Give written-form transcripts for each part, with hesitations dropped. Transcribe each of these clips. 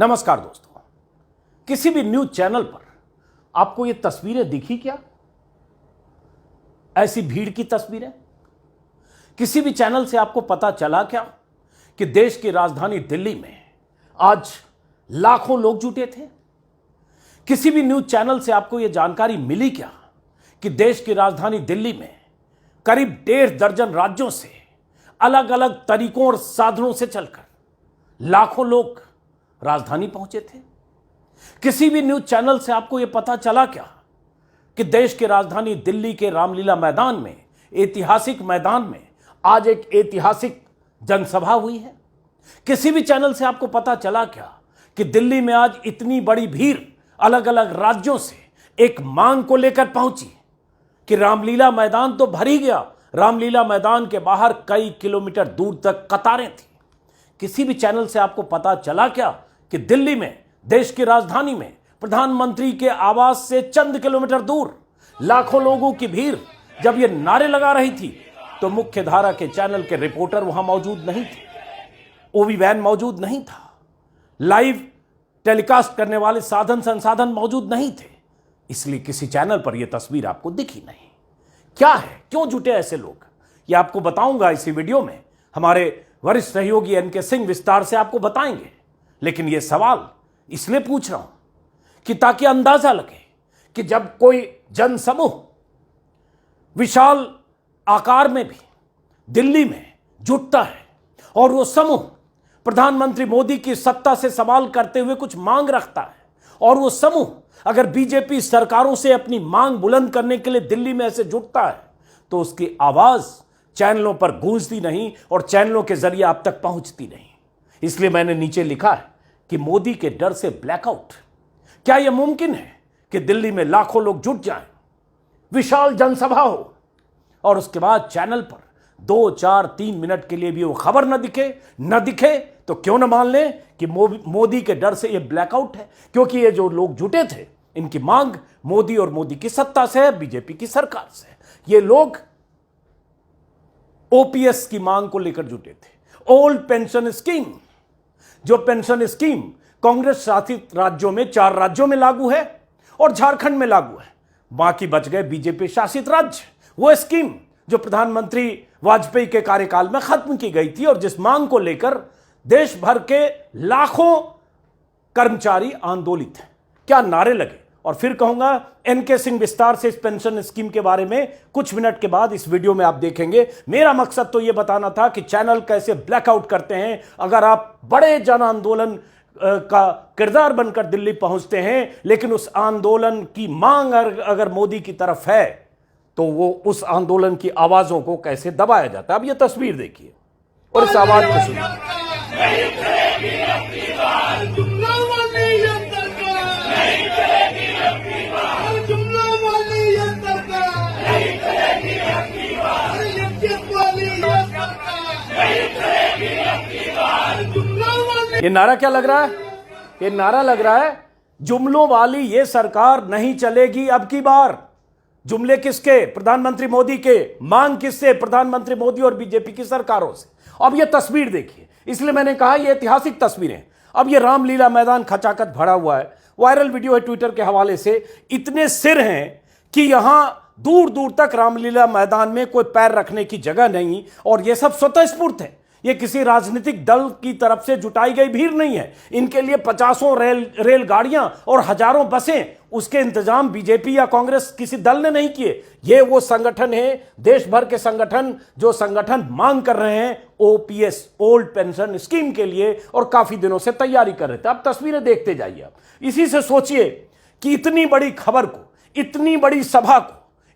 नमस्कार दोस्तों, किसी भी न्यूज चैनल पर आपको ये तस्वीरें दिखी क्या? ऐसी भीड़ की तस्वीरें किसी भी चैनल से आपको पता चला क्या कि देश की राजधानी दिल्ली में आज लाखों लोग जुटे थे? किसी भी न्यूज चैनल से आपको यह जानकारी मिली क्या कि देश की राजधानी दिल्ली में करीब 1.5 दर्जन राज्यों से अलग अलग तरीकों और साधनों से चलकर लाखों लोग राजधानी पहुंचे थे? किसी भी न्यूज चैनल से आपको यह पता चला क्या कि देश की राजधानी दिल्ली के रामलीला मैदान में, ऐतिहासिक मैदान में आज एक ऐतिहासिक जनसभा हुई है? किसी भी चैनल से आपको पता चला क्या कि दिल्ली में आज इतनी बड़ी भीड़ अलग अलग राज्यों से एक मांग को लेकर पहुंची कि रामलीला मैदान तो भर ही गया, रामलीला मैदान के बाहर कई किलोमीटर दूर तक कतारें थी? किसी भी चैनल से आपको पता चला क्या कि दिल्ली में, देश की राजधानी में, प्रधानमंत्री के आवास से चंद किलोमीटर दूर लाखों लोगों की भीड़ जब ये नारे लगा रही थी तो मुख्य धारा के चैनल के रिपोर्टर वहां मौजूद नहीं थे, ओवी वैन मौजूद नहीं था, लाइव टेलीकास्ट करने वाले साधन संसाधन मौजूद नहीं थे, इसलिए किसी चैनल पर यह तस्वीर आपको दिखी नहीं। क्या है, क्यों जुटे ऐसे लोग, यह आपको बताऊंगा इसी वीडियो में। हमारे वरिष्ठ सहयोगी एनके सिंह विस्तार से आपको बताएंगे, लेकिन यह सवाल इसलिए पूछ रहा हूं कि ताकि अंदाजा लगे कि जब कोई जनसमूह विशाल आकार में भी दिल्ली में जुटता है और वो समूह प्रधानमंत्री मोदी की सत्ता से सवाल करते हुए कुछ मांग रखता है और वो समूह अगर बीजेपी सरकारों से अपनी मांग बुलंद करने के लिए दिल्ली में ऐसे जुटता है तो उसकी आवाज चैनलों पर गूंजती नहीं और चैनलों के जरिए आप तक पहुंचती नहीं। इसलिए मैंने नीचे लिखा है कि मोदी के डर से ब्लैकआउट। क्या यह मुमकिन है कि दिल्ली में लाखों लोग जुट जाएं, विशाल जनसभा हो और उसके बाद चैनल पर 2, 4, 3 मिनट के लिए भी वो खबर न दिखे तो क्यों न मान लें कि मोदी के डर से ये ब्लैकआउट है, क्योंकि ये जो लोग जुटे थे इनकी मांग मोदी और मोदी की सत्ता से है, बीजेपी की सरकार से है। ये लोग ओपीएस की मांग को लेकर जुटे थे, ओल्ड पेंशन स्कीम, जो पेंशन स्कीम कांग्रेस शासित राज्यों में 4 राज्यों में लागू है और झारखंड में लागू है, बाकी बच गए बीजेपी शासित राज्य। वो स्कीम जो प्रधानमंत्री वाजपेयी के कार्यकाल में खत्म की गई थी और जिस मांग को लेकर देश भर के लाखों कर्मचारी आंदोलित हैं। क्या नारे लगे, और फिर कहूंगा एनके सिंह विस्तार से इस पेंशन स्कीम के बारे में कुछ मिनट के बाद इस वीडियो में आप देखेंगे। मेरा मकसद तो यह बताना था कि चैनल कैसे ब्लैकआउट करते हैं अगर आप बड़े जन आंदोलन का किरदार बनकर दिल्ली पहुंचते हैं, लेकिन उस आंदोलन की मांग अगर मोदी की तरफ है तो वो उस आंदोलन की आवाजों को कैसे दबाया जाता है। अब ये तस्वीर देखिए और इस आवाज को सुनिए। ये नारा क्या लग रहा है? ये नारा लग रहा है जुमलों वाली ये सरकार नहीं चलेगी अब की बार। जुमले किसके? प्रधानमंत्री मोदी के। मांग किससे? प्रधानमंत्री मोदी और बीजेपी की सरकारों से। अब ये तस्वीर देखिए, इसलिए मैंने कहा ये ऐतिहासिक तस्वीरें। अब ये रामलीला मैदान खचाखच भरा हुआ है, वायरल वीडियो है ट्विटर के हवाले से। इतने सिर हैं कि यहां दूर दूर तक रामलीला मैदान में कोई पैर रखने की जगह नहीं, और ये सब स्वतःस्फूर्त है। ये किसी राजनीतिक दल की तरफ से जुटाई गई भीड़ नहीं है। इनके लिए 50 रेलगाड़ियां और हजारों बसें, उसके इंतजाम बीजेपी या कांग्रेस किसी दल ने नहीं किए। ये वो संगठन है, देश भर के संगठन, जो संगठन मांग कर रहे हैं ओपीएस, ओल्ड पेंशन स्कीम के लिए, और काफी दिनों से तैयारी कर रहे थे। अब तस्वीरें देखते जाइए। आप इसी से सोचिए कि इतनी बड़ी खबर को, इतनी बड़ी सभा को,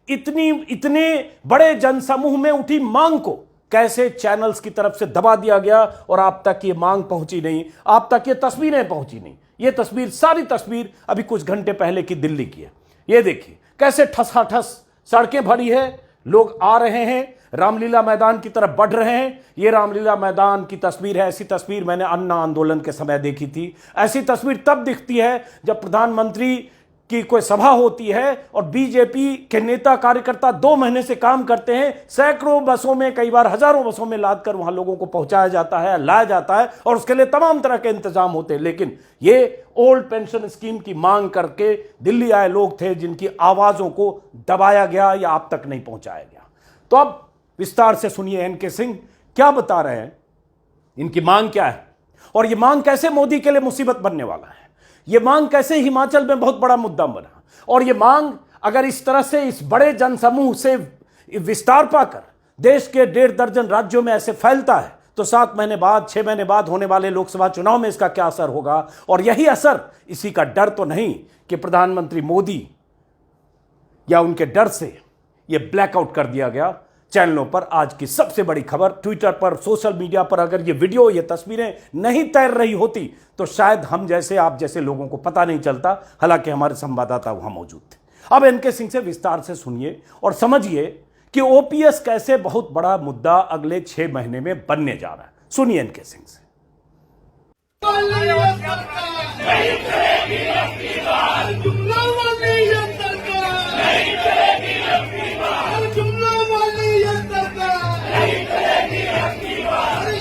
इतने बड़े जनसमूह में उठी मांग को कैसे चैनल्स की तरफ से दबा दिया गया और आप तक ये मांग पहुंची नहीं, आप तक ये तस्वीरें पहुंची नहीं। ये तस्वीर, सारी तस्वीर अभी कुछ घंटे पहले की दिल्ली की है। ये देखिए कैसे ठसाठस सड़कें भरी है, लोग आ रहे हैं, रामलीला मैदान की तरफ बढ़ रहे हैं। ये रामलीला मैदान की तस्वीर है। ऐसी तस्वीर मैंने अन्ना आंदोलन के समय देखी थी। ऐसी तस्वीर तब दिखती है जब प्रधानमंत्री की कोई सभा होती है और बीजेपी के नेता कार्यकर्ता 2 महीने से काम करते हैं, सैकड़ों बसों में, कई बार हजारों बसों में लादकर वहां लोगों को पहुंचाया जाता है, लाया जाता है और उसके लिए तमाम तरह के इंतजाम होते हैं। लेकिन ये ओल्ड पेंशन स्कीम की मांग करके दिल्ली आए लोग थे जिनकी आवाजों को दबाया गया या आप तक नहीं पहुंचाया गया। तो अब विस्तार से सुनिए एनके सिंह क्या बता रहे हैं, इनकी मांग क्या है और यह मांग कैसे मोदी के लिए मुसीबत बनने वाला है, यह मांग कैसे हिमाचल में बहुत बड़ा मुद्दा बना और यह मांग अगर इस तरह से इस बड़े जनसमूह से विस्तार पाकर देश के 1.5 दर्जन राज्यों में ऐसे फैलता है तो 7 महीने बाद, 6 महीने बाद होने वाले लोकसभा चुनाव में इसका क्या असर होगा। और यही असर, इसी का डर तो नहीं कि प्रधानमंत्री मोदी या उनके डर से यह ब्लैकआउट कर दिया गया चैनलों पर। आज की सबसे बड़ी खबर, ट्विटर पर, सोशल मीडिया पर अगर ये वीडियो, ये तस्वीरें नहीं तैर रही होती तो शायद हम जैसे, आप जैसे लोगों को पता नहीं चलता, हालांकि हमारे संवाददाता वहां मौजूद थे। अब एनके सिंह से विस्तार से सुनिए और समझिए कि ओपीएस कैसे बहुत बड़ा मुद्दा अगले 6 महीने में बनने जा रहा है। सुनिए एनके सिंह से।